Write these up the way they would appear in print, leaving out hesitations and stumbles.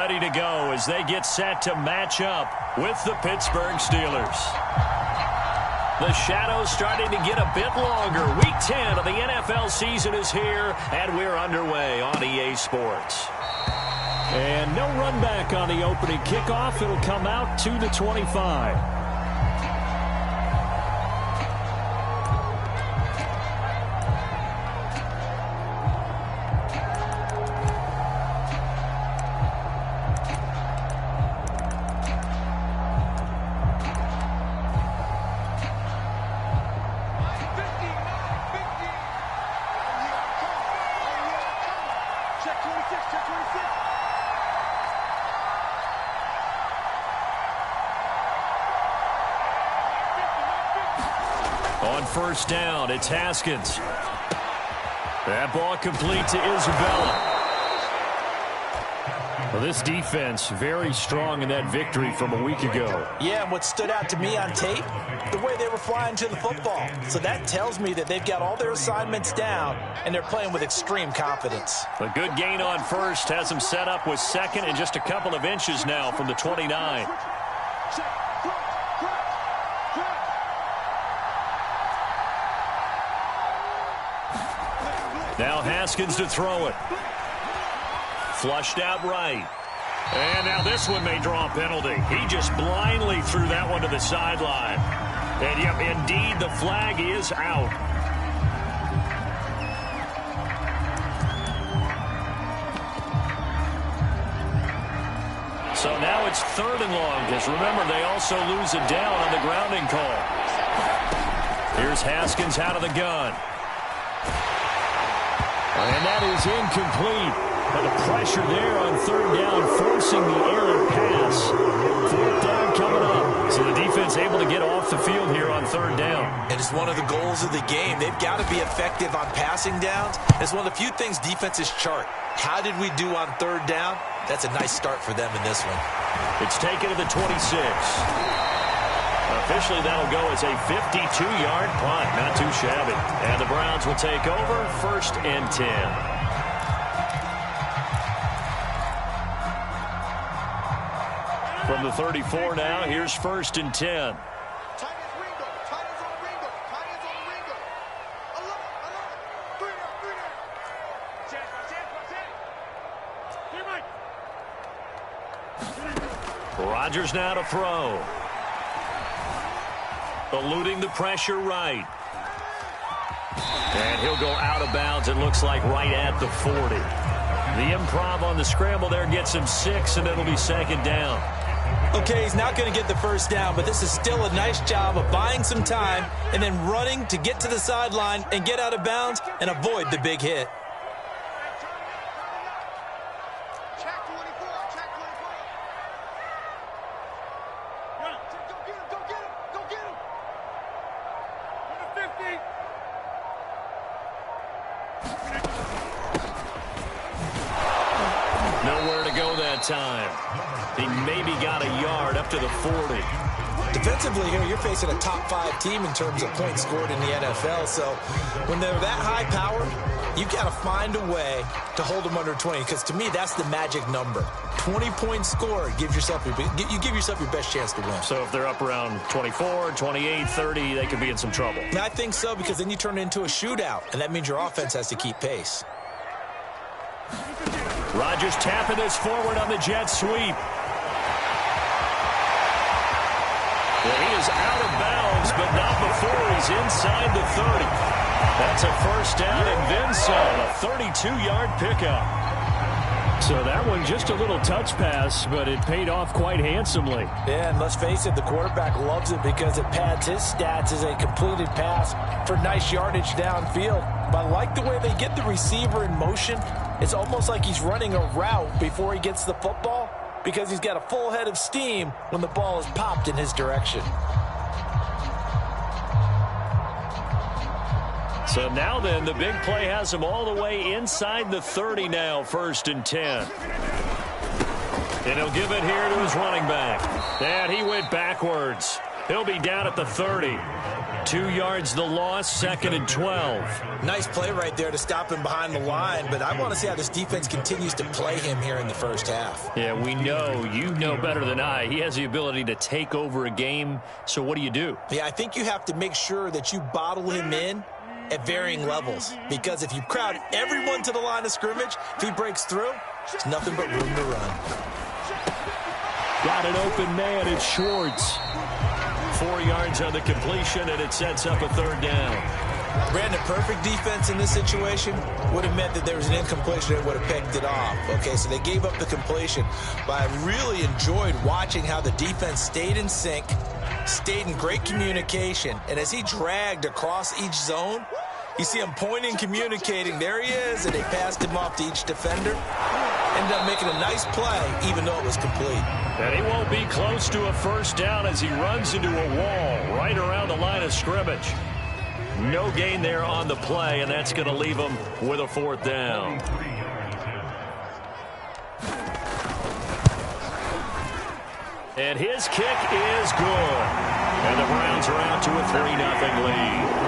ready to go as they get set to match up with the Pittsburgh Steelers. The shadows starting to get a bit longer. Week 10 of the NFL season is here, and we're underway on EA Sports. And no run back on the opening kickoff. It'll come out to the 25. On first down, it's Haskins. That ball complete to Isabella. Well, this defense very strong in that victory from a week ago. Yeah, and what stood out to me on tape, the way they were flying to the football. So that tells me that they've got all their assignments down, and they're playing with extreme confidence. A good gain on first has them set up with second and just a couple of inches now from the 29. Now Haskins to throw it. Flushed out right. And now this one may draw a penalty. He just blindly threw that one to the sideline. And yep, indeed, the flag is out. So now it's 3rd and long, because remember, they also lose a down on the grounding call. Here's Haskins out of the gun. And that is incomplete. But the pressure there on 3rd down, forcing the errant pass. 4th down coming up. So the defense able to get off the field here on 3rd down. And it's one of the goals of the game. They've got to be effective on passing downs. It's one of the few things defenses chart. How did we do on 3rd down? That's a nice start for them in this one. It's taken to the 26. Officially, that'll go as a 52-yard punt. Not too shabby. And the Browns will take over 1st and 10. From the 34 now, here's 1st and 10. Rodgers now to throw. Eluding the pressure right. And he'll go out of bounds, it looks like, right at the 40. The improv on the scramble there gets him 6, and it'll be 2nd down. Okay, he's not going to get the 1st down, but this is still a nice job of buying some time and then running to get to the sideline and get out of bounds and avoid the big hit. Nowhere to go that time. He maybe got a yard up to the 40. Defensively here, you're facing a top 5 team in terms of points scored in the NFL. So when they're that high powered, you've got to find a way to hold them under 20. Because to me, that's the magic number. 20 points scored gives yourself you give yourself your best chance to win. So if they're up around 24, 28, 30, they could be in some trouble. I think so, because then you turn it into a shootout, and that means your offense has to keep pace. Rodgers tapping this forward on the jet sweep. Well, he is out of bounds, but not before he's inside the 30. That's a 1st down and then some. A 32-yard pickup. So that one just a little touch pass, but it paid off quite handsomely. Yeah, and let's face it, the quarterback loves it because it pads his stats as a completed pass for nice yardage downfield. But I like the way they get the receiver in motion. It's almost like he's running a route before he gets the football because he's got a full head of steam when the ball is popped in his direction. So now then, the big play has him all the way inside the 30 now, 1st and 10. And he'll give it here to his running back. And he went backwards. He'll be down at the 30. 2 yards the loss, 2nd and 12. Nice play right there to stop him behind the line, but I want to see how this defense continues to play him here in the first half. Yeah, we know. You know better than I. He has the ability to take over a game, so what do you do? Yeah, I think you have to make sure that you bottle him in at varying levels, because if you crowd everyone to the line of scrimmage, if he breaks through, there's nothing but room to run. Got an open man, it's Schwartz. 4 yards on the completion, and it sets up a 3rd down. Brandon, perfect defense in this situation would have meant that there was an incompletion that would have picked it off. Okay, so they gave up the completion, but I really enjoyed watching how the defense stayed in sync, stayed in great communication, and as he dragged across each zone, you see him pointing, communicating. There he is, and they passed him off to each defender. Ended up making a nice play, even though it was complete. And he won't be close to a 1st down as he runs into a wall right around the line of scrimmage. No gain there on the play, and that's going to leave him with a 4th down. And his kick is good. And the Browns are out to a 3-0 lead.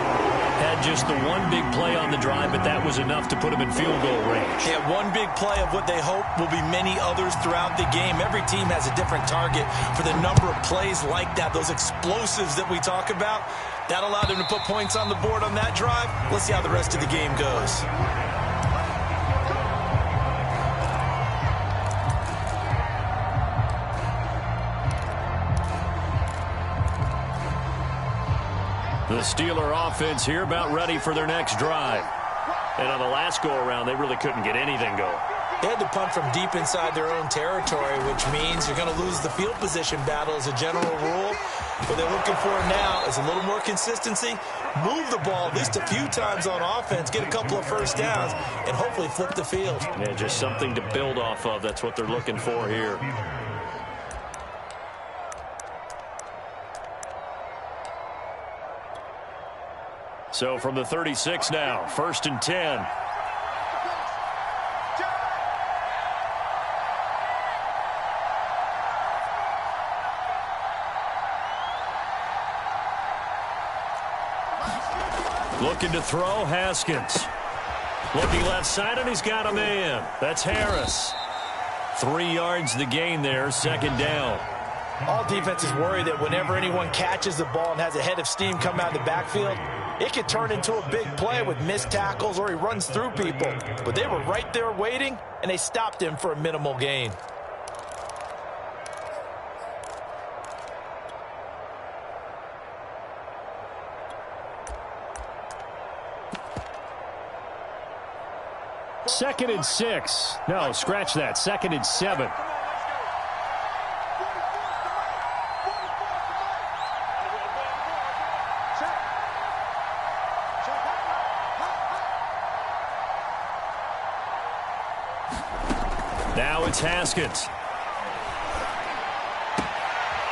Had just the one big play on the drive, but that was enough to put him in field goal range. Yeah, one big play of what they hope will be many others throughout the game. Every team has a different target for the number of plays like that, those explosives that we talk about. That allowed them to put points on the board on that drive. Let's see how the rest of the game goes. The Steeler offense here about ready for their next drive. And on the last go-around, they really couldn't get anything going. They had to punt from deep inside their own territory, which means you're going to lose the field position battle as a general rule. What they're looking for now is a little more consistency, move the ball at least a few times on offense, get a couple of 1st downs, and hopefully flip the field. Yeah, just something to build off of. That's what they're looking for here. So from the 36 now, 1st and 10. Looking to throw, Haskins. Looking left side, and he's got a man. That's Harris. 3 yards the gain there, 2nd down. All defenses worry that whenever anyone catches the ball and has a head of steam come out of the backfield, it could turn into a big play with missed tackles or he runs through people. But they were right there waiting, and they stopped him for a minimal gain. Second and 6. No, scratch that. 2nd and 7. Now it's Haskins.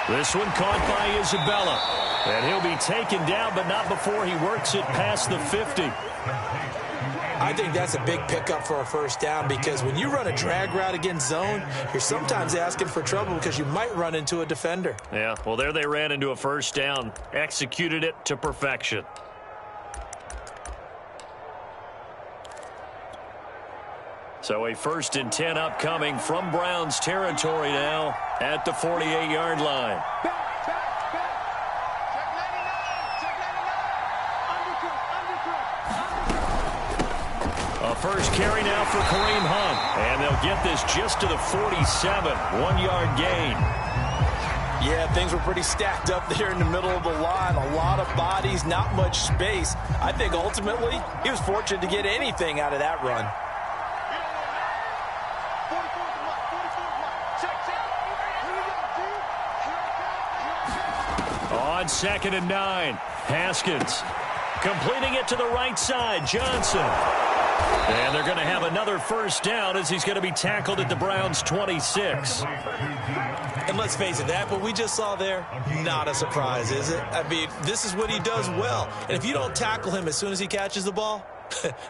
This one caught by Isabella. And he'll be taken down, but not before he works it past the 50. I think that's a big pickup for a 1st down, because when you run a drag route against zone, you're sometimes asking for trouble because you might run into a defender. Yeah, well, there they ran into a 1st down. Executed it to perfection. So a 1st and 10 upcoming from Browns territory now at the 48-yard line. A first carry now for Kareem Hunt. And they'll get this just to the 47. 1-yard gain. Yeah, things were pretty stacked up there in the middle of the line. A lot of bodies, not much space. I think ultimately he was fortunate to get anything out of that run. On 2nd and 9, Haskins completing it to the right side. Johnson. And they're going to have another 1st down as he's going to be tackled at the Browns' 26. And let's face it, that what we just saw there, not a surprise, is it? I mean, this is what he does well. And if you don't tackle him as soon as he catches the ball,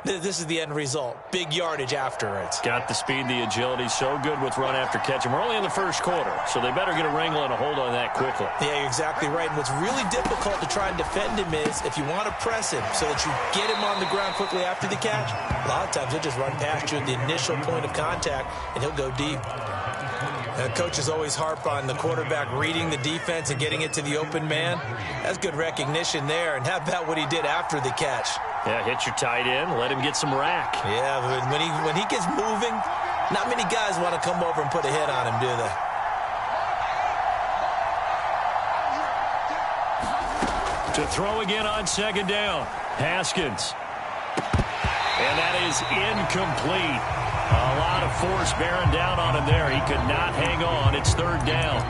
This is the end result. Big yardage afterwards. Got the speed, the agility, so good with run after catch. And we're only in the first quarter, so they better get a wrangle and a hold on that quickly. Yeah, you're exactly right. And what's really difficult to try and defend him is if you want to press him so that you get him on the ground quickly after the catch, a lot of times he'll just run past you at the initial point of contact, and he'll go deep. Coaches always harp on the quarterback reading the defense and getting it to the open man. That's good recognition there. And how about what he did after the catch? Yeah, hit your tight end, let him get some rack. Yeah, but when he gets moving, not many guys want to come over and put a hit on him, do they? To throw again on second down, Haskins. And that is incomplete. A lot of force bearing down on him there. He could not hang on. It's third down.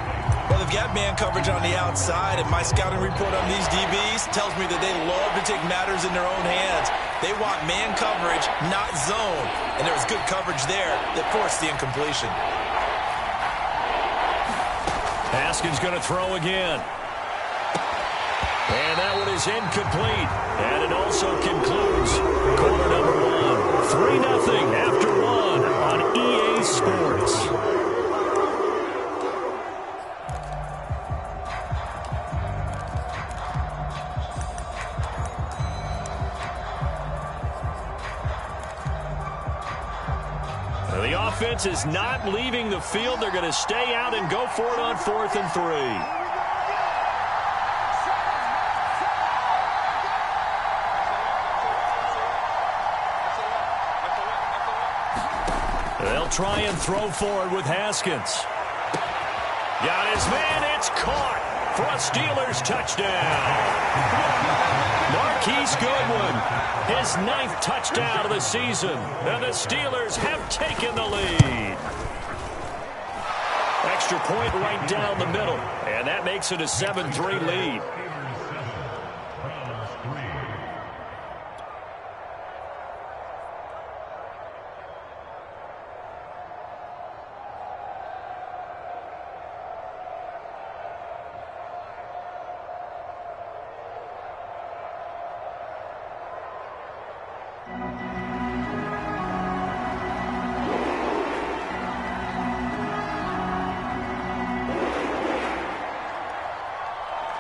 Well, they've got man coverage on the outside, and my scouting report on these DBs tells me that they love to take matters in their own hands. They want man coverage, not zone. And there was good coverage there that forced the incompletion. Haskins going to throw again. And that one is incomplete. And it also concludes quarter number one. 3-0 after one on EA Sports. The offense is not leaving the field. They're going to stay out and go for it on 4th and 3. They'll try and throw forward with Haskins. Got his man. It's caught for a Steelers touchdown. Marquise Goodwin, his 9th touchdown of the season. And the Steelers have taken the lead. Extra point right down the middle. And that makes it a 7-3 lead.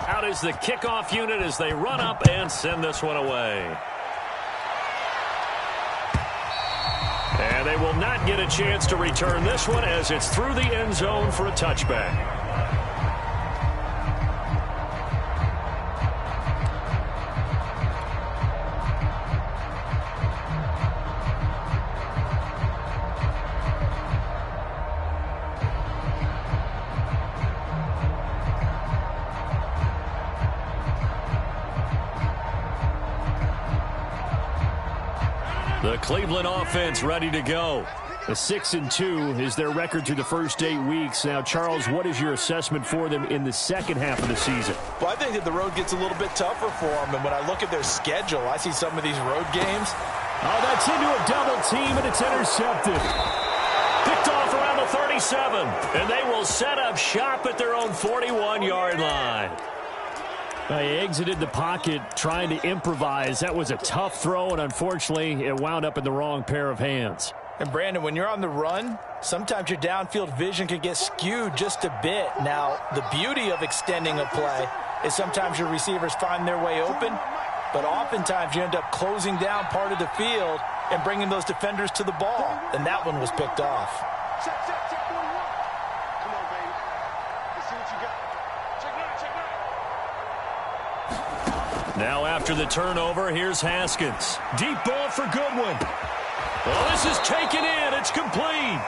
Out is the kickoff unit as they run up and send this one away. And they will not get a chance to return this one as it's through the end zone for a touchback. The Cleveland offense ready to go. A 6-2 is their record through the first 8 weeks. Now, Charles, what is your assessment for them in the second half of the season? Well, I think that the road gets a little bit tougher for them. And when I look at their schedule, I see some of these road games. Oh, that's into a double team, and it's intercepted. Picked off around the 37. And they will set up shop at their own 41-yard line. He exited the pocket trying to improvise. That was a tough throw, and unfortunately, it wound up in the wrong pair of hands. And, Brandon, when you're on the run, sometimes your downfield vision can get skewed just a bit. Now, the beauty of extending a play is sometimes your receivers find their way open, but oftentimes you end up closing down part of the field and bringing those defenders to the ball. And that one was picked off. Check 41. Come on, baby. Let's see what you got. Check it out, check it out. Now after the turnover, here's Haskins. Deep ball for Goodwin. Well, this is taken in. It's complete.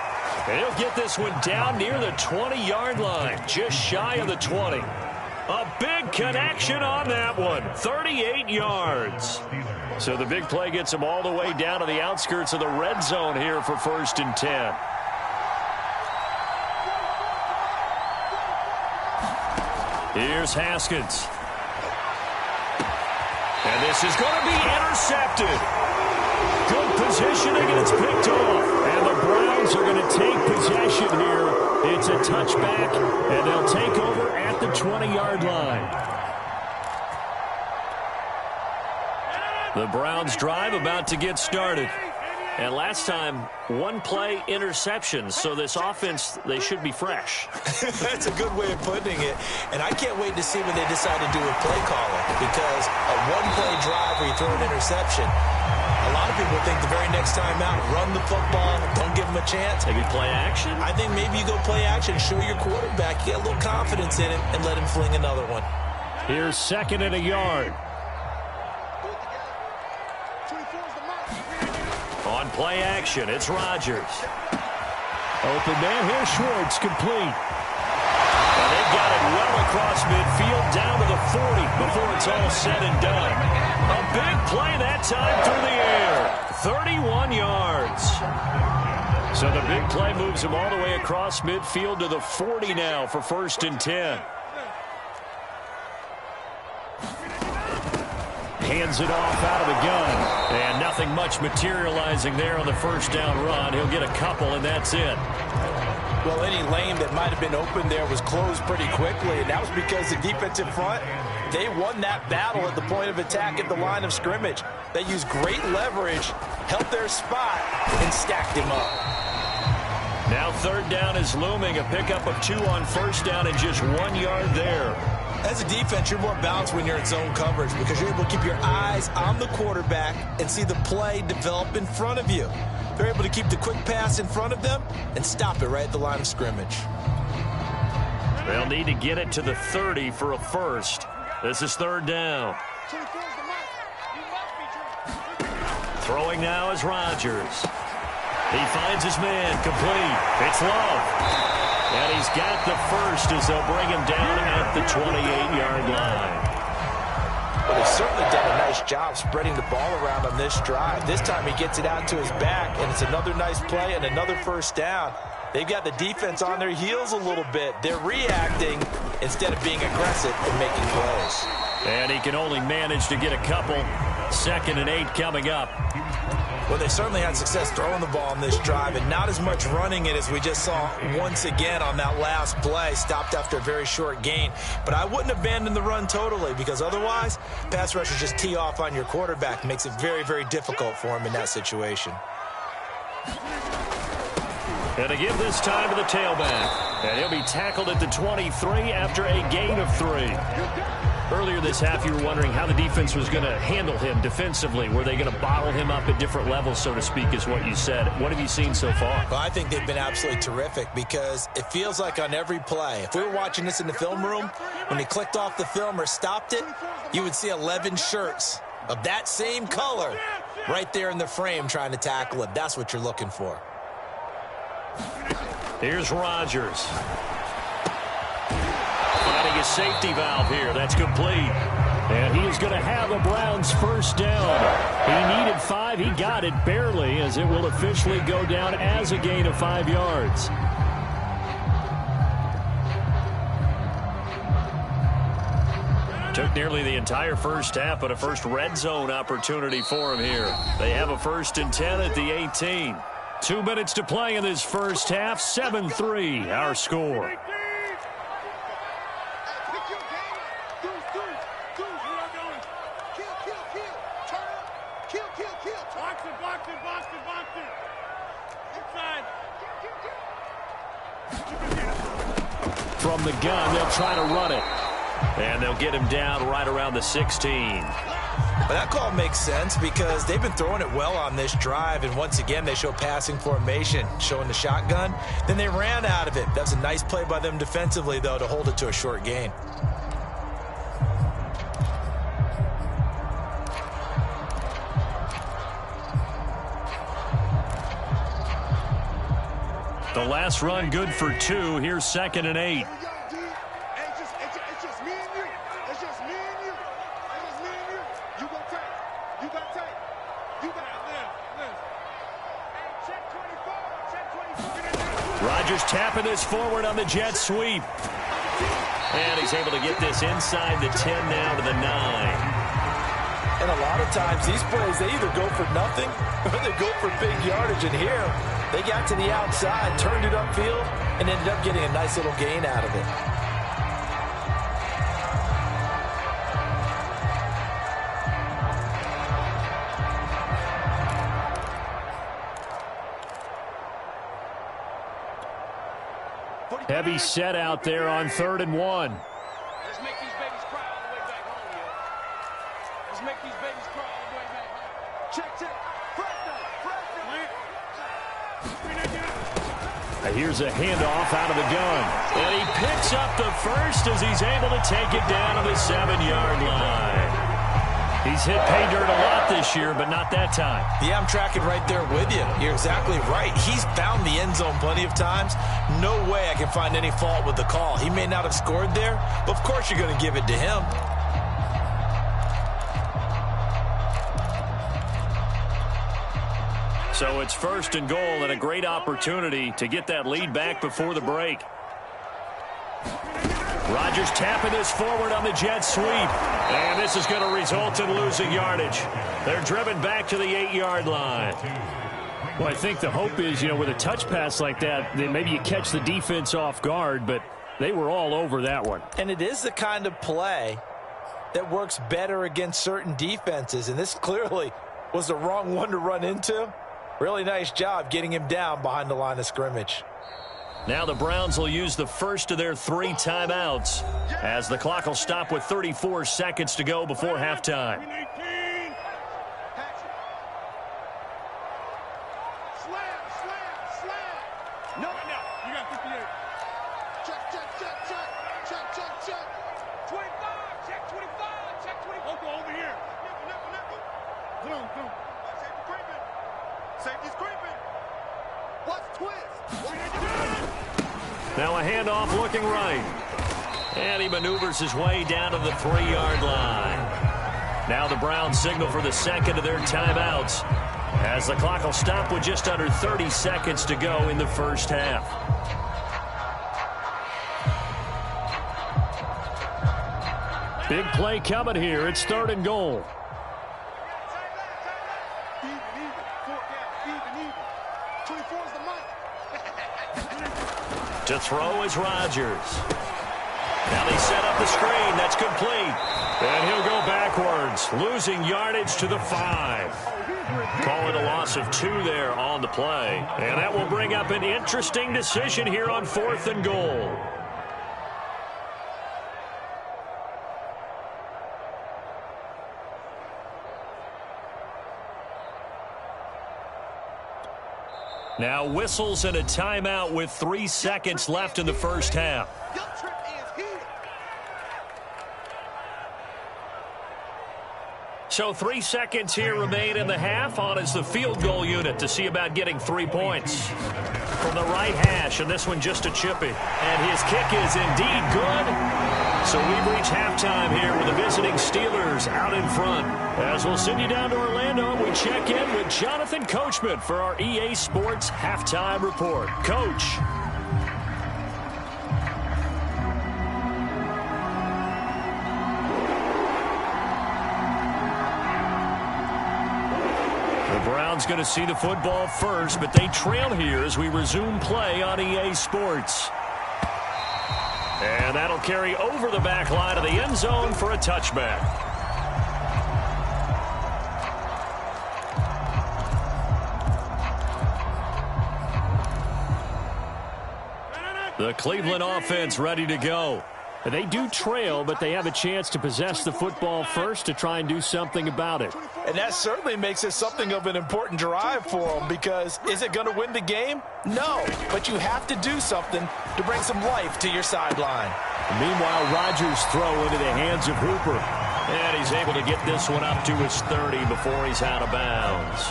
And he'll get this one down near the 20-yard line, just shy of the 20. A big connection on that one, 38 yards. So the big play gets him all the way down to the outskirts of the red zone here for 1st and 10. Here's Haskins. And this is going to be intercepted. Good positioning, and it's picked off. And the Browns are going to take possession here. It's a touchback, and they'll take over at the 20-yard line. The Browns drive about to get started. And last time, one play interception. So this offense, they should be fresh. That's a good way of putting it. And I can't wait to see what they decide to do with play calling. Because a one-play drive where you throw an interception, a lot of people think the very next time out, run the football, don't give them a chance. Maybe play action? I think maybe you go play action, show your quarterback, get a little confidence in him, and let him fling another one. Here's 2nd and a yard. On play action, it's Rodgers. Open man, here's Schwartz, complete. And they got it well across midfield, down to the 40 before it's all said and done. A big play that time through the air, 31 yards. So the big play moves him all the way across midfield to the 40 now for 1st and 10. Hands it off out of the gun. And nothing much materializing there on the first down run. He'll get a couple, and that's it. Well, any lane that might have been open there was closed pretty quickly, and that was because the defensive front, they won that battle at the point of attack at the line of scrimmage. They used great leverage, held their spot, and stacked him up. Now 3rd down is looming. A pickup of 2 on 1st down and just 1 yard there. As a defense, you're more balanced when you're in zone coverage because you're able to keep your eyes on the quarterback and see the play develop in front of you. They're able to keep the quick pass in front of them and stop it right at the line of scrimmage. They'll need to get it to the 30 for a first. This is 3rd down. Throwing now is Rodgers. He finds his man, complete. It's Love. And he's got the first as they'll bring him down at the 28-yard line. Well, they've certainly done a nice job spreading the ball around on this drive. This time he gets it out to his back, and it's another nice play and another first down. They've got the defense on their heels a little bit. They're reacting instead of being aggressive and making plays. And he can only manage to get a couple. 2nd and 8 coming up. Well, they certainly had success throwing the ball on this drive and not as much running it as we just saw once again on that last play. Stopped after a very short gain. But I wouldn't abandon the run totally because otherwise, pass rushers just tee off on your quarterback. Makes it very, very difficult for him in that situation. And to give this time to the tailback. And he'll be tackled at the 23 after a gain of 3. Earlier this half, you were wondering how the defense was going to handle him defensively. Were they going to bottle him up at different levels, so to speak, is what you said. What have you seen so far? Well, I think they've been absolutely terrific because it feels like on every play, if we were watching this in the film room, when they clicked off the film or stopped it, you would see 11 shirts of that same color right there in the frame trying to tackle it. That's what you're looking for. Here's Rodgers. Finding a safety valve here. That's complete. And he is going to have the Browns first down. He needed 5. He got it barely as it will officially go down as a gain of 5 yards. Took nearly the entire first half, but a first red zone opportunity for him here. They have a 1st and 10 at the 18. 2 minutes to play in this first half. 7-3 our score. From the gun, they'll try to run it. And they'll get him down right around the 16. But that call makes sense because they've been throwing it well on this drive, and once again they show passing formation, showing the shotgun. Then they ran out of it. That was a nice play by them defensively, though, to hold it to a short gain. The last run good for 2. Here's 2nd and 8. Rodgers tapping this forward on the jet sweep. And he's able to get this inside the 10 now to the 9. And a lot of times these plays, they either go for nothing or they go for big yardage. And here, they got to the outside, turned it upfield, and ended up getting a nice little gain out of it. Heavy set out there on 3rd and 1. Let's make these babies cry all the way back home, yo. Let's make these babies cry all the way back home. Check, check. Here's a handoff out of the gun. And he picks up the first as he's able to take it down to the 7-yard line. He's hit pay dirt a lot this year, but not that time. Yeah, I'm tracking right there with you. You're exactly right. He's found the end zone plenty of times. No way I can find any fault with the call. He may not have scored there, but of course you're going to give it to him. So it's 1st and goal and a great opportunity to get that lead back before the break. Rodgers tapping this forward on the jet sweep. And this is going to result in losing yardage. They're driven back to the 8-yard line. Well, I think the hope is, with a touch pass like that, then maybe you catch the defense off guard, but they were all over that one. And it is the kind of play that works better against certain defenses, and this clearly was the wrong one to run into. Really nice job getting him down behind the line of scrimmage. Now the Browns will use the first of their 3 timeouts as the clock will stop with 34 seconds to go before halftime. Now a handoff looking right. And he maneuvers his way down to the 3-yard line. Now the Browns signal for the second of their timeouts as the clock will stop with just under 30 seconds to go in the first half. Big play coming here. It's 3rd and goal. To throw is Rodgers. Now they set up the screen. That's complete. And he'll go backwards, losing yardage to the 5. Call it a loss of 2 there on the play. And that will bring up an interesting decision here on 4th and goal. Now whistles and a timeout with 3 seconds left in the first half. So 3 seconds here remain in the half. On is the field goal unit to see about getting 3 points. From the right hash, and this one just a chippy. And his kick is indeed good. So we've reached halftime here with the visiting Steelers out in front. As we'll send you down to Orlando, we check in with Jonathan Coachman for our EA Sports Halftime Report. Coach. The Browns going to see the football first, but they trail here as we resume play on EA Sports. And that'll carry over the back line of the end zone for a touchback. The Cleveland offense ready to go. They do trail, but they have a chance to possess the football first to try and do something about it. And that certainly makes it something of an important drive for them, because is it going to win the game? No, but you have to do something to bring some life to your sideline. Meanwhile, Rodgers' throw into the hands of Hooper. And he's able to get this one up to his 30 before he's out of bounds.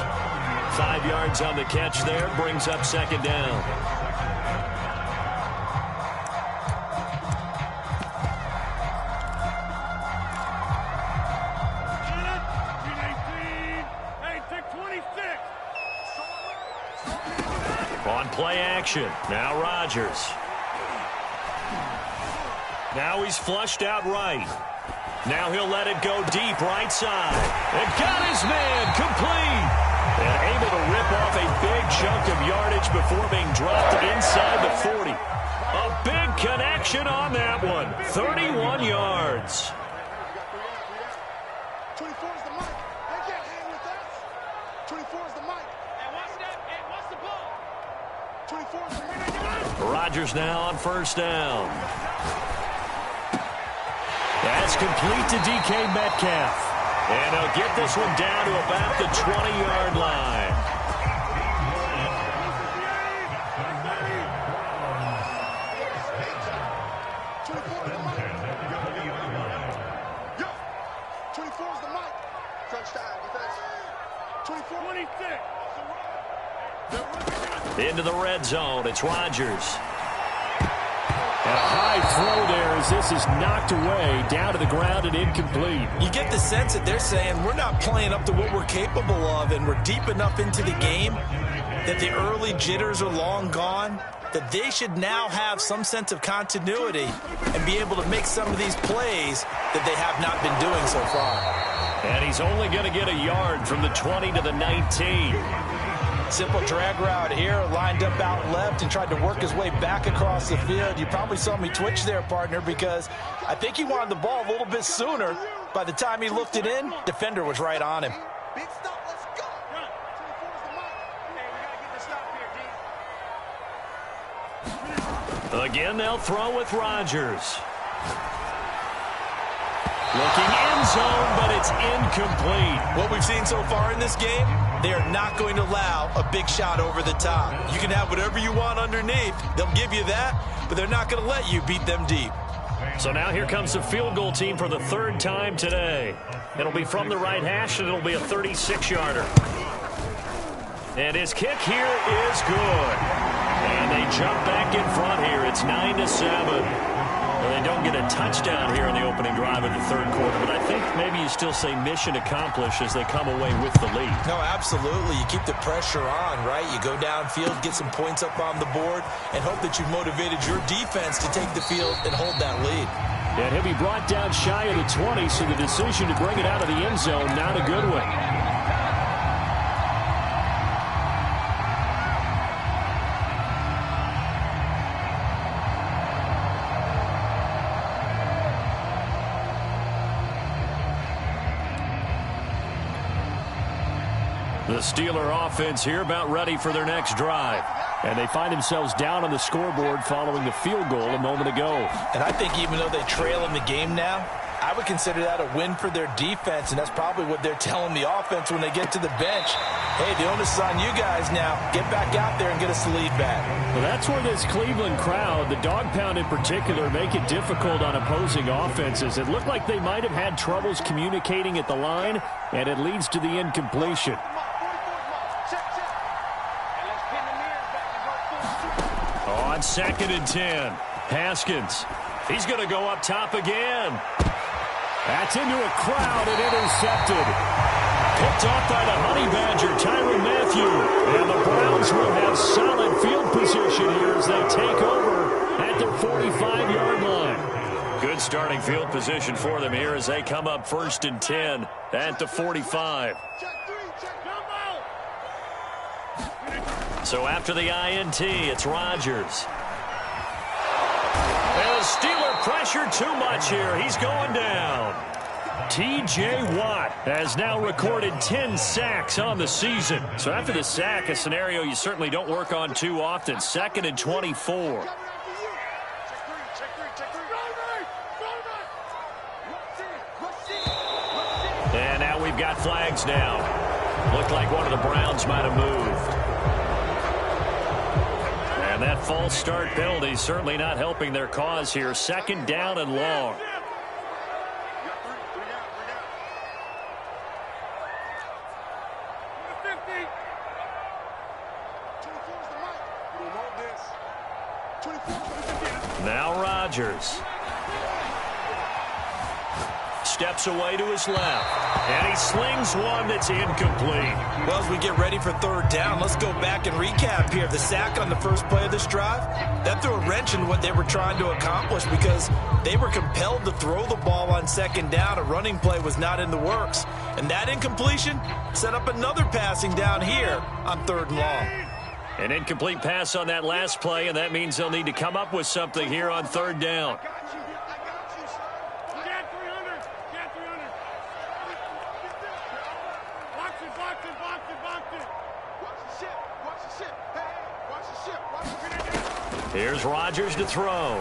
5 yards on the catch there, brings up 2nd down. On play action, now Rodgers. Now he's flushed out right. Now he'll let it go deep right side. And got his man complete. And able to rip off a big chunk of yardage before being dropped inside the 40. A big connection on that one. 31 yards. 24 is the mic. They can't hang with us. 24 is the mic. And what's that? Hey, what's the ball? 24 is the mic. Rodgers now on first down. That's complete to DK Metcalf. And he'll get this one down to about the 20-yard line. Into the red zone. It's Rodgers. A high throw there as this is knocked away, down to the ground and incomplete. You get the sense that they're saying we're not playing up to what we're capable of, and we're deep enough into the game that the early jitters are long gone, that they should now have some sense of continuity and be able to make some of these plays that they have not been doing so far. And he's only going to get a yard from the 20 to the 19. Simple drag route here, lined up out left and tried to work his way back across the field. You probably saw me twitch there, partner, because I think he wanted the ball a little bit sooner. By the time he looked it in, defender was right on him. Big stop, let's go. Run. 24 is the mark. Hey, we got to get the stop here, D. Again, they'll throw with Rodgers. Looking end zone, but it's incomplete. What we've seen so far in this game, they are not going to allow a big shot over the top. You can have whatever you want underneath. They'll give you that, but they're not going to let you beat them deep. So now here comes the field goal team for the third time today. It'll be from the right hash, and it'll be a 36-yarder. And his kick here is good. And they jump back in front here. It's 9-7. Well, they don't get a touchdown here in the opening drive of the third quarter, but I think maybe you still say mission accomplished as they come away with the lead. No, absolutely. You keep the pressure on, right? You go downfield, get some points up on the board, and hope that you've motivated your defense to take the field and hold that lead. And he'll be brought down shy of the 20, so the decision to bring it out of the end zone, not a good one. The Steeler offense here about ready for their next drive. And they find themselves down on the scoreboard following the field goal a moment ago. And I think even though they trail in the game now, I would consider that a win for their defense, and that's probably what they're telling the offense when they get to the bench. Hey, the onus is on you guys now. Get back out there and get us the lead back. Well, that's where this Cleveland crowd, the dog pound in particular, make it difficult on opposing offenses. It looked like they might have had troubles communicating at the line, and it leads to the incompletion. On 2nd and 10, Haskins. He's going to go up top again. That's into a crowd and intercepted. Picked off by the Honey Badger, Tyrann Mathieu. And the Browns will have solid field position here as they take over at their 45-yard line. Good starting field position for them here as they come up 1st and 10 at the 45. So after the INT, it's Rodgers. And the Steeler pressure too much here. He's going down. T.J. Watt has now recorded 10 sacks on the season. So after the sack, a scenario you certainly don't work on too often. 2nd and 24. And now we've got flags down. Looked like one of the Browns might have moved. And that false start penalty certainly not helping their cause here. 2nd down and long. Now Rodgers. Steps away to his left. And he slings one that's incomplete. Well, as we get ready for 3rd down, let's go back and recap here. The sack on the first play of this drive, that threw a wrench in what they were trying to accomplish because they were compelled to throw the ball on 2nd down. A running play was not in the works. And that incompletion set up another passing down here on 3rd and long. An incomplete pass on that last play, and that means they'll need to come up with something here on 3rd down. Here's Rodgers to throw.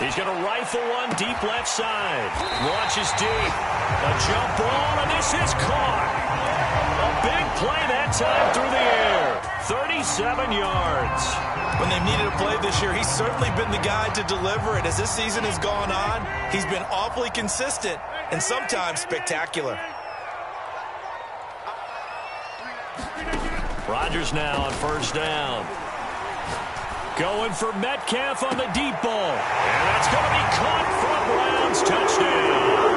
He's going to rifle one deep left side. Launches deep. A jump ball, and this is caught. A big play that time through the air. 37 yards. When they've needed a play this year, he's certainly been the guy to deliver it. As this season has gone on, he's been awfully consistent and sometimes spectacular. Rodgers now on first down. Going for Metcalf on the deep ball. And that's going to be caught for a Browns touchdown.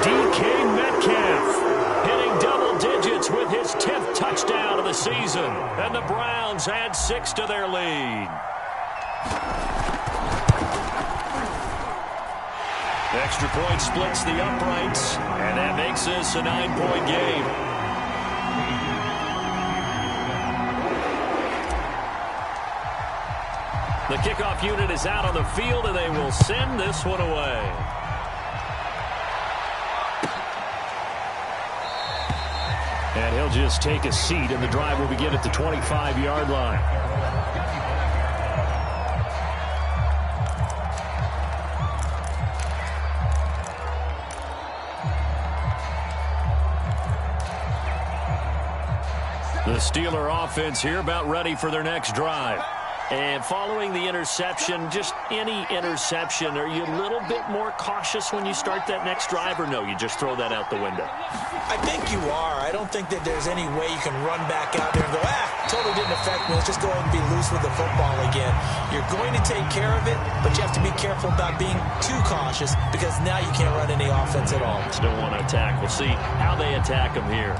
DK Metcalf hitting double digits with his 10th touchdown of the season. And the Browns add 6 to their lead. Extra point splits the uprights. And that makes this a 9-point game. The kickoff unit is out on the field, and they will send this one away. And he'll just take a seat, and the drive will begin at the 25-yard line. The Steeler offense here about ready for their next drive. And following the interception, just any interception, are you a little bit more cautious when you start that next drive, or no, you just throw that out the window? I think you are. I don't think that there's any way you can run back out there and go, totally didn't affect me. Let's just go ahead and be loose with the football again. You're going to take care of it, but you have to be careful about being too cautious because now you can't run any offense at all. Don't want to attack. We'll see how they attack them here.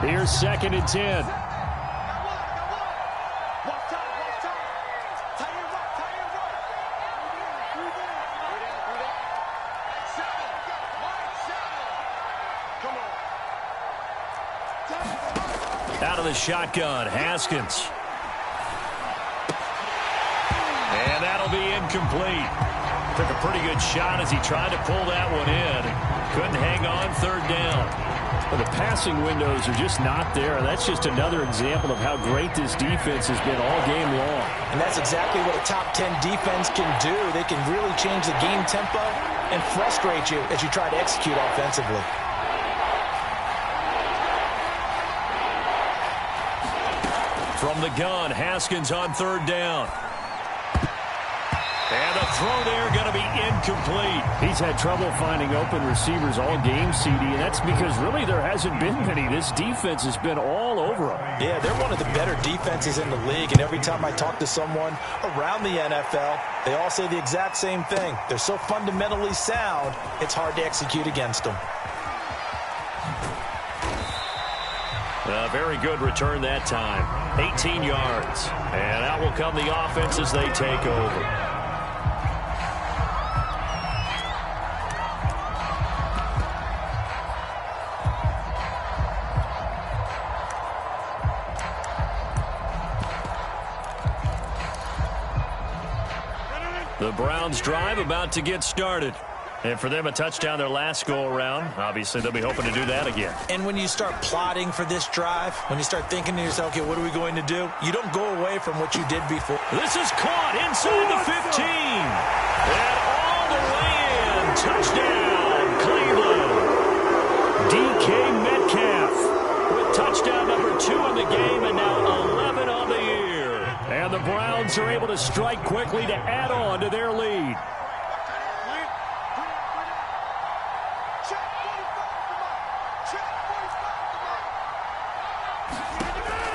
Here's 2nd and 10. Out of the shotgun, Haskins. And that'll be incomplete. Took a pretty good shot as he tried to pull that one in. Couldn't hang on 3rd down. Well, the passing windows are just not there. And that's just another example of how great this defense has been all game long. And that's exactly what a top 10 defense can do. They can really change the game tempo and frustrate you as you try to execute offensively. From the gun, Haskins on 3rd down. And the throw there going to be incomplete. He's had trouble finding open receivers all game, CD, and that's because really there hasn't been many. This defense has been all over them. Yeah, they're one of the better defenses in the league, and every time I talk to someone around the NFL, they all say the exact same thing. They're so fundamentally sound, it's hard to execute against them. A very good return that time. 18 yards. And out will come the offense as they take over. The Browns drive about to get started. And for them, a touchdown their last go-around. Obviously, they'll be hoping to do that again. And when you start plotting for this drive, when you start thinking to yourself, okay, what are we going to do? You don't go away from what you did before. This is caught inside the 15. And all the way in. Touchdown, Cleveland. DK Metcalf with touchdown number 2 in the game and now 11 on the year. And the Browns are able to strike quickly to add on to their lead.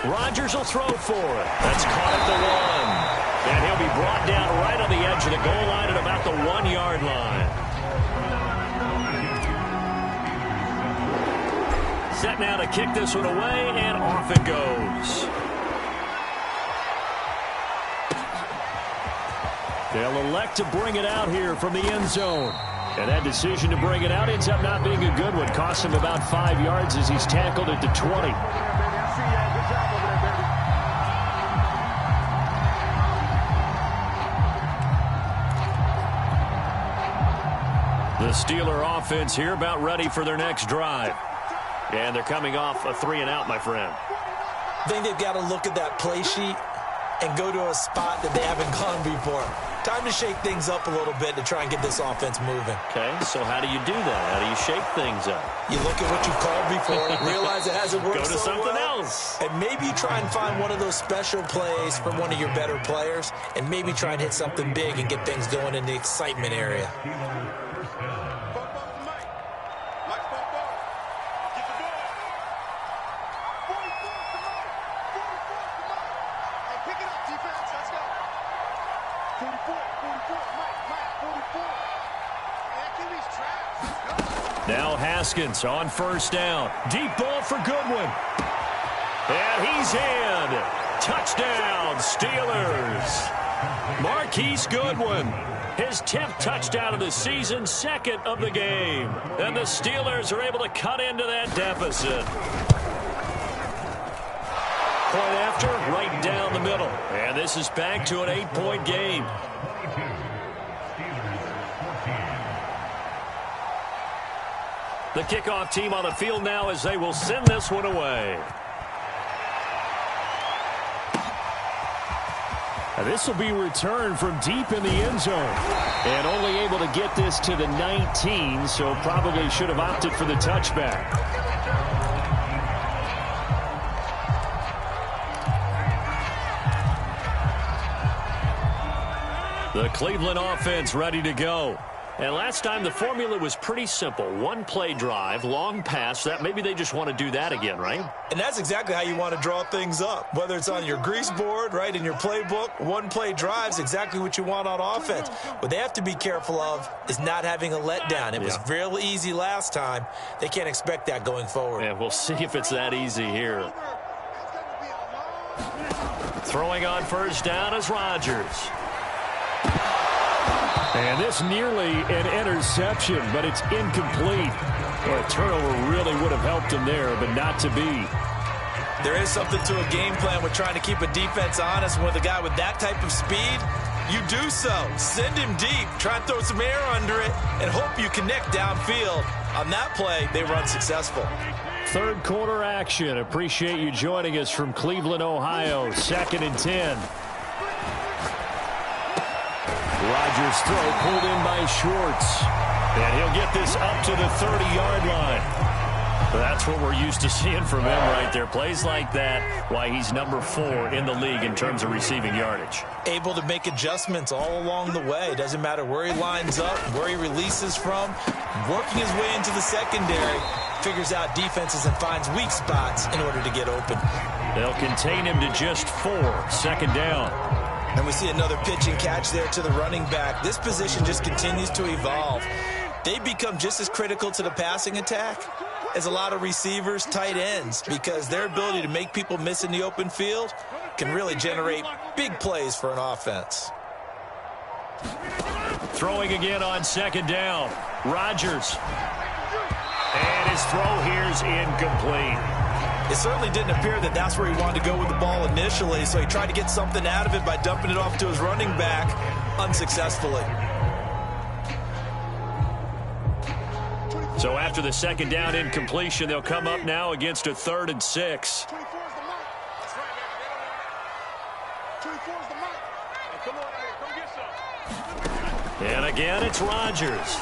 Rodgers will throw for it. That's caught at the 1. And he'll be brought down right on the edge of the goal line at about the 1-yard line. Set now to kick this one away, and off it goes. They'll elect to bring it out here from the end zone. And that decision to bring it out ends up not being a good one. Costs him about 5 yards as he's tackled at the 20. The Steeler offense here about ready for their next drive. And they're coming off a 3-and-out, my friend. think they've got to look at that play sheet and go to a spot that they haven't gone before. Time to shake things up a little bit to try and get this offense moving. Okay, so how do you do that? How do you shake things up? You look at what you've called before, realize it hasn't worked Go to so something well, else. and maybe try and find one of those special plays from one of your better players, and maybe try and hit something big and get things going in the excitement area. Now Haskins on first down. Deep ball for Goodwin. And he's in. Touchdown, Steelers. Marquise Goodwin. His 10th touchdown of the season, 2nd of the game. And the Steelers are able to cut into that deficit. Point after, right down the middle. And this is back to an 8-point game. The kickoff team on the field now as they will send this one away. This will be returned from deep in the end zone. And only able to get this to the 19, so probably should have opted for the touchback. The Cleveland offense ready to go. And last time the formula was pretty simple. One play drive, long pass. That maybe they just want to do that again, right? And that's exactly how you want to draw things up. Whether it's on your grease board, right, in your playbook, one play drive's exactly what you want on offense. What they have to be careful of is not having a letdown. It was real easy last time. They can't expect that going forward. Yeah, we'll see if it's that easy here. Throwing on first down is Rodgers. And this nearly an interception, but it's incomplete. Well, a turnover really would have helped him there, but not to be. There is something to a game plan with trying to keep a defense honest. And with a guy with that type of speed, you do so. Send him deep. Try and throw some air under it and hope you connect downfield. On that play, they run successful. Third quarter action. Appreciate you joining us from Cleveland, Ohio. 2nd and 10. Rodgers' throw pulled in by Schwartz. And he'll get this up to the 30-yard line. That's what we're used to seeing from him right there. Plays like that, why he's number 4 in the league in terms of receiving yardage. Able to make adjustments all along the way. Doesn't matter where he lines up, where he releases from. Working his way into the secondary. Figures out defenses and finds weak spots in order to get open. They'll contain him to just 4. 2nd down. And we see another pitch and catch there to the running back. This position just continues to evolve. They become just as critical to the passing attack as a lot of receivers, tight ends, because their ability to make people miss in the open field can really generate big plays for an offense. Throwing again on 2nd down. Rodgers. And his throw here's incomplete. It certainly didn't appear that that's where he wanted to go with the ball initially, so he tried to get something out of it by dumping it off to his running back unsuccessfully. So after the 2nd down incompletion, they'll come up now against a 3rd and 6. And again, it's Rodgers.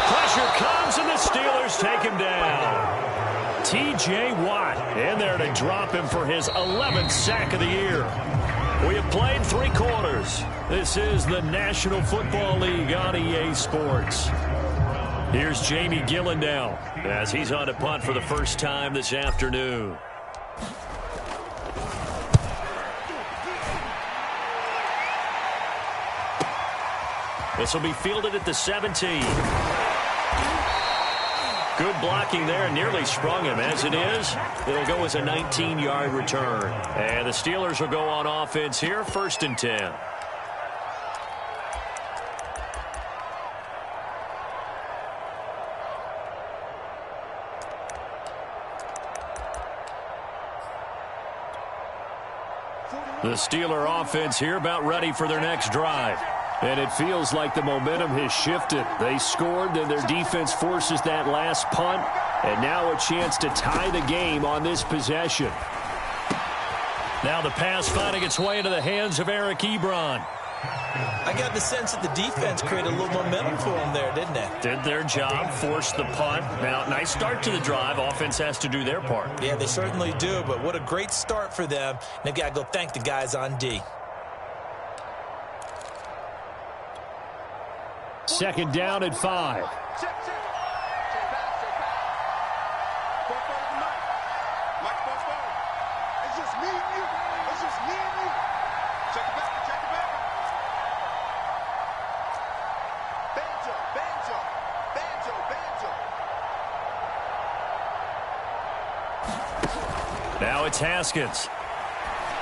Pressure comes, and the Steelers take him down. T.J. Watt in there to drop him for his 11th sack of the year. We have played 3 quarters. This is the National Football League on EA Sports. Here's Jamie Gillen now as he's on a punt for the first time this afternoon. This will be fielded at the 17. Good blocking there, nearly sprung him. As it is, it'll go as a 19-yard return. And the Steelers will go on offense here, 1st and 10. The Steeler offense here about ready for their next drive. And it feels like the momentum has shifted. They scored, then their defense forces that last punt. And now a chance to tie the game on this possession. Now the pass finding its way into the hands of Eric Ebron. I got the sense that the defense created a little momentum for them there, didn't they? Did their job, forced the punt. Now, nice start to the drive. Offense has to do their part. Yeah, they certainly do, but what a great start for them. They've got to go thank the guys on D. Second down at 5. Now it's Haskins.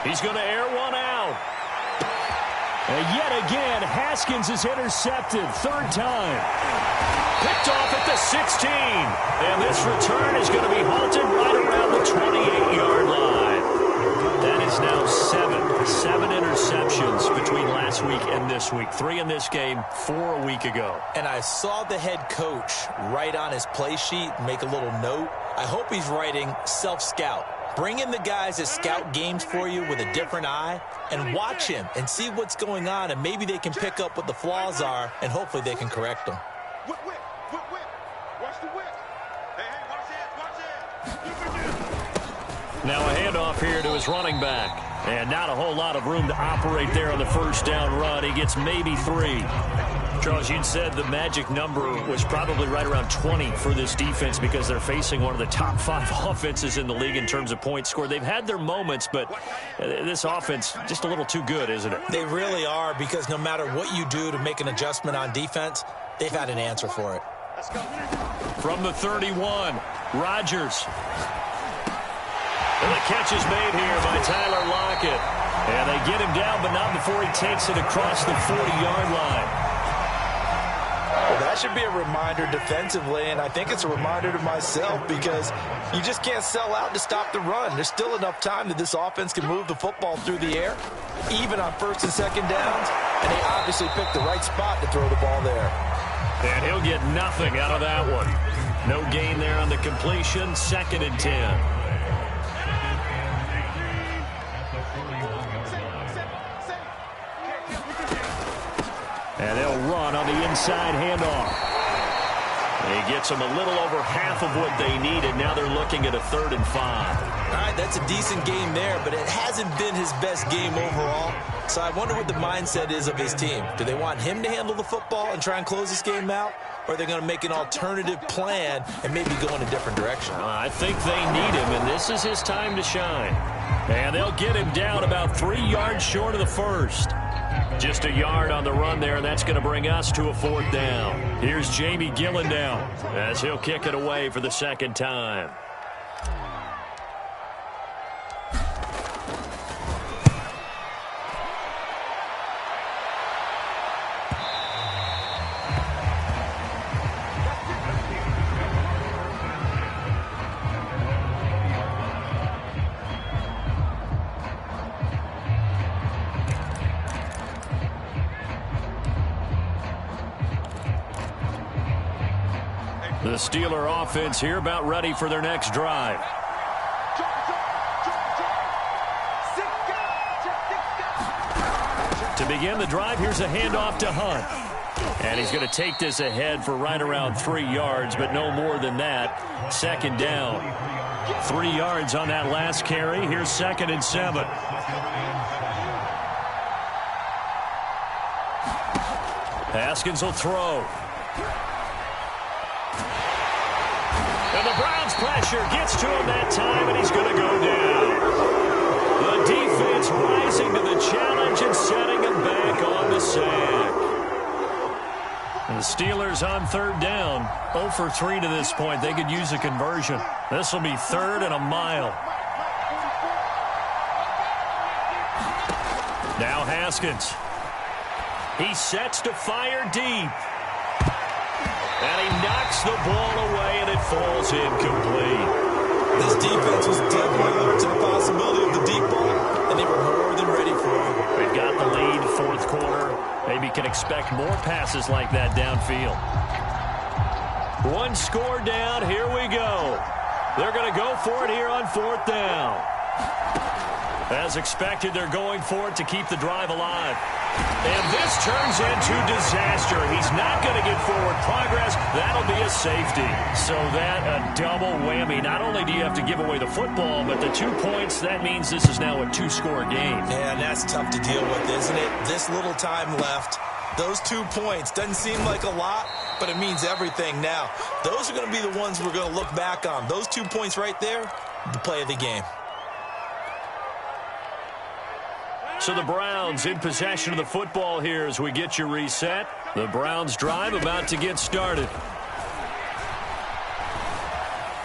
He's going to air one out. And yet again, Haskins is intercepted. Third time. Picked off at the 16. And this return is going to be halted right around the 28-yard line. That is now 7 interceptions between last week and this week. 3 in this game, 4 a week ago. And I saw the head coach write on his play sheet, make a little note. I hope he's writing self-scout. Bring in the guys that scout games for you with a different eye and watch him and see what's going on, and maybe they can pick up what the flaws are, and hopefully they can correct them. Whip. Watch the whip. Hey, watch it. Now a handoff here to his running back. And not a whole lot of room to operate there on the first down run. He gets maybe 3. Charles, you said the magic number was probably right around 20 for this defense because they're facing one of the top 5 offenses in the league in terms of points scored. They've had their moments, but this offense just a little too good, isn't it? They really are, because no matter what you do to make an adjustment on defense, they've had an answer for it. From the 31, Rodgers. And the catch is made here by Tyler Lockett. And they get him down, but not before he takes it across the 40-yard line. Well, that should be a reminder defensively, and I think it's a reminder to myself, because you just can't sell out to stop the run. There's still enough time that this offense can move the football through the air, even on first and second downs, and they obviously picked the right spot to throw the ball there. And he'll get nothing out of that one. No gain there on the completion, 2nd and 10. And they'll run on the inside handoff. He gets them a little over half of what they needed. Now they're looking at a 3rd and 5. All right, that's a decent game there, but it hasn't been his best game overall. So I wonder what the mindset is of his team. Do they want him to handle the football and try and close this game out? Or are they going to make an alternative plan and maybe go in a different direction? I think they need him, and this is his time to shine. And they'll get him down about 3 yards short of the first. Just a yard on the run there, and that's going to bring us to a 4th down. Here's Jamie Gillen down as he'll kick it away for the 2nd time. The Steeler offense here about ready for their next drive. To begin the drive, here's a handoff to Hunt. And he's going to take this ahead for right around 3 yards, but no more than that. 2nd down. 3 yards on that last carry. Here's 2nd and 7. Haskins will throw. And the Browns pressure gets to him that time, and he's going to go down. The defense rising to the challenge and setting him back on the sack. And the Steelers on 3rd down, 0 for 3 to this point. They could use a conversion. This will be 3rd and a mile. Now Haskins. He sets to fire deep. And he knocks the ball away, and it falls incomplete. This defense was definitely alert to the possibility of the deep ball, and they were more than ready for it. They've got the lead, 4th quarter. Maybe can expect more passes like that downfield. One score down. Here we go. They're going to go for it here on 4th down. As expected, they're going for it to keep the drive alive. And this turns into disaster. He's not going to get forward progress. That'll be a safety. So that a double whammy. Not only do you have to give away the football, but the 2 points, that means this is now a 2-score game. Yeah, and that's tough to deal with, isn't it? This little time left. Those 2 points doesn't seem like a lot, but it means everything now. Those are going to be the ones we're going to look back on. Those 2 points right there, the play of the game. So the Browns in possession of the football here as we get you reset. The Browns drive about to get started.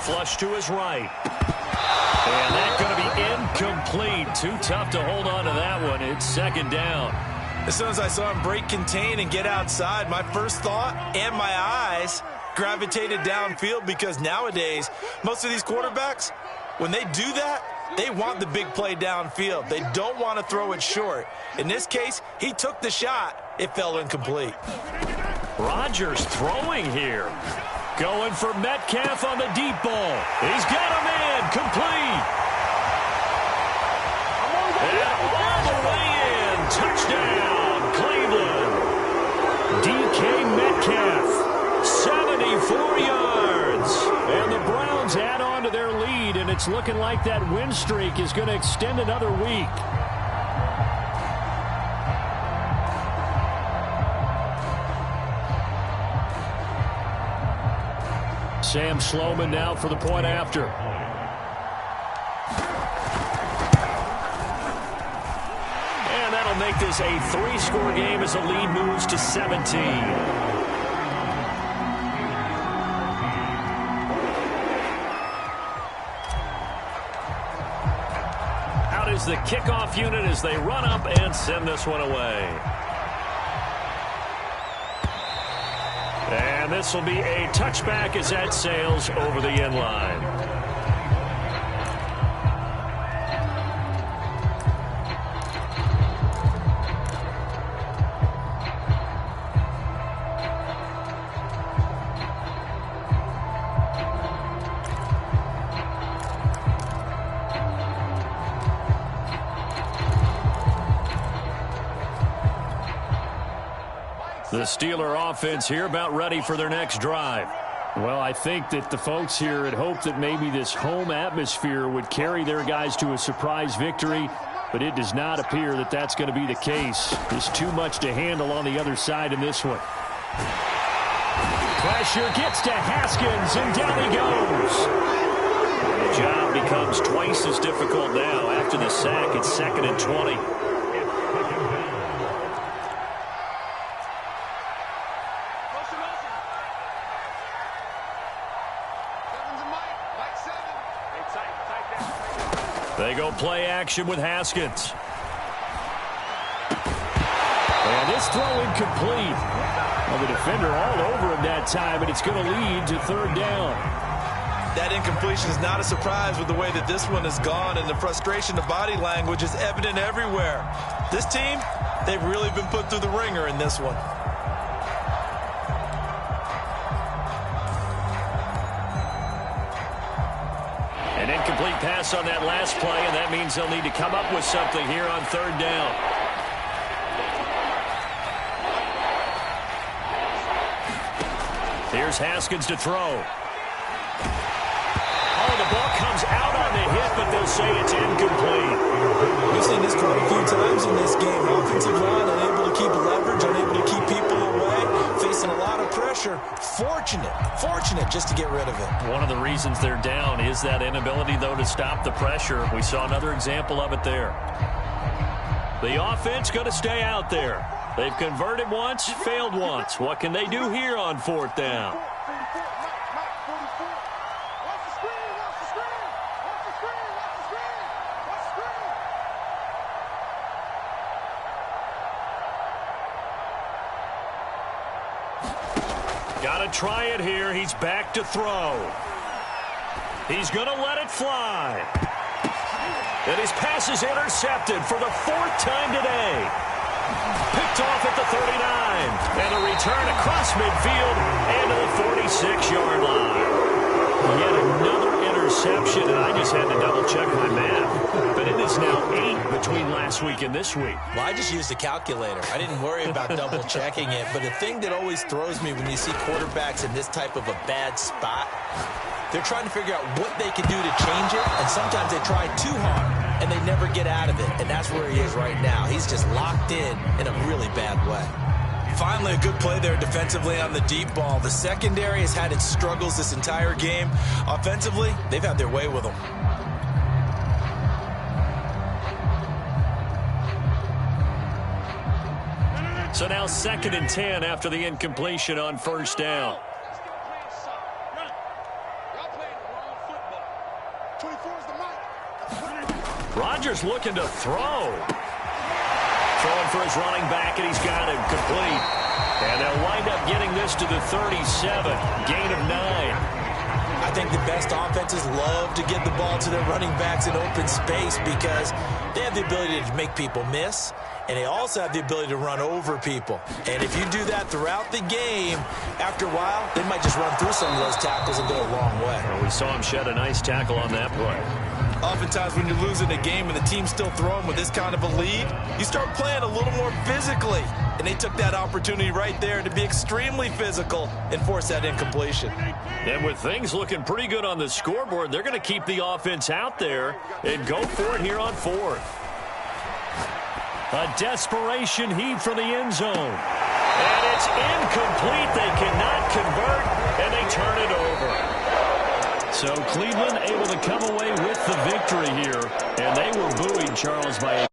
Flush to his right. And that's going to be incomplete. Too tough to hold on to that one. It's 2nd down. As soon as I saw him break contain and get outside, my first thought and my eyes gravitated downfield, because nowadays, most of these quarterbacks, when they do that, they want the big play downfield. They don't want to throw it short. In this case, he took the shot. It fell incomplete. Rodgers throwing here. Going for Metcalf on the deep ball. He's got him in. Complete. And all the way in. Touchdown, Cleveland. DK Metcalf, 74 yards. And the Browns add on to their lead, and it's looking like that win streak is going to extend another week. Sam Sloman now for the point after. And that'll make this a 3-score game as the lead moves to 17. Is the kickoff unit as they run up and send this one away. And this will be a touchback as that sails over the end line. The Steeler offense here about ready for their next drive. Well, I think that the folks here had hoped that maybe this home atmosphere would carry their guys to a surprise victory, but it does not appear that that's going to be the case. There's too much to handle on the other side in this one. Pressure gets to Haskins, and down he goes. The job becomes twice as difficult now. After the sack, it's 2nd and 20. They go play action with Haskins. And this throw incomplete. Well, the defender all over him that time, and it's going to lead to 3rd down. That incompletion is not a surprise with the way that this one has gone, and the frustration, the body language is evident everywhere. This team, they've really been put through the ringer in this one. An incomplete pass on that last play, and that means they'll need to come up with something here on 3rd down. Here's Haskins to throw. Oh, the ball comes out on the hit, but they'll say it's incomplete. We've seen this quite a few times in this game. Offensive line unable to keep leverage, unable to keep people away, facing a lot of pressure. Fortunate just to get rid of it. One of the reasons they're down is that inability, though, to stop the pressure. We saw another example of it there. The offense going to stay out there. They've converted once, failed once. What can they do here on 4th down? Got to try it here. He's back to throw. He's going to let it fly. And his pass is intercepted for the 4th time today. Picked off at the 39. And a return across midfield and to the 46-yard line. Yet another interception, and I just had to double-check my math. But it is now 8 between last week and this week. Well, I just used a calculator. I didn't worry about double-checking it. But the thing that always throws me when you see quarterbacks in this type of a bad spot, they're trying to figure out what they can do to change it, and sometimes they try too hard, and they never get out of it. And that's where he is right now. He's just locked in a really bad way. Finally, a good play there defensively on the deep ball. The secondary has had its struggles this entire game. Offensively, they've had their way with them. So now 2nd and 10 after the incompletion on first down. Rodgers looking to throw. Throwing for his running back, and he's got him complete. And they'll wind up getting this to the 37. Gain of 9. I think the best offenses love to get the ball to their running backs in open space because they have the ability to make people miss, and they also have the ability to run over people. And if you do that throughout the game, after a while, they might just run through some of those tackles and go a long way. Well, we saw him shed a nice tackle on that play. Oftentimes when you're losing a game and the team's still throwing with this kind of a lead, you start playing a little more physically. And they took that opportunity right there to be extremely physical and force that incompletion. And with things looking pretty good on the scoreboard, they're going to keep the offense out there and go for it here on 4th. A desperation heave for the end zone. And it's incomplete. They cannot convert, and they turn it over. So Cleveland able to come away with the victory here, and they were buoyed, Charles, by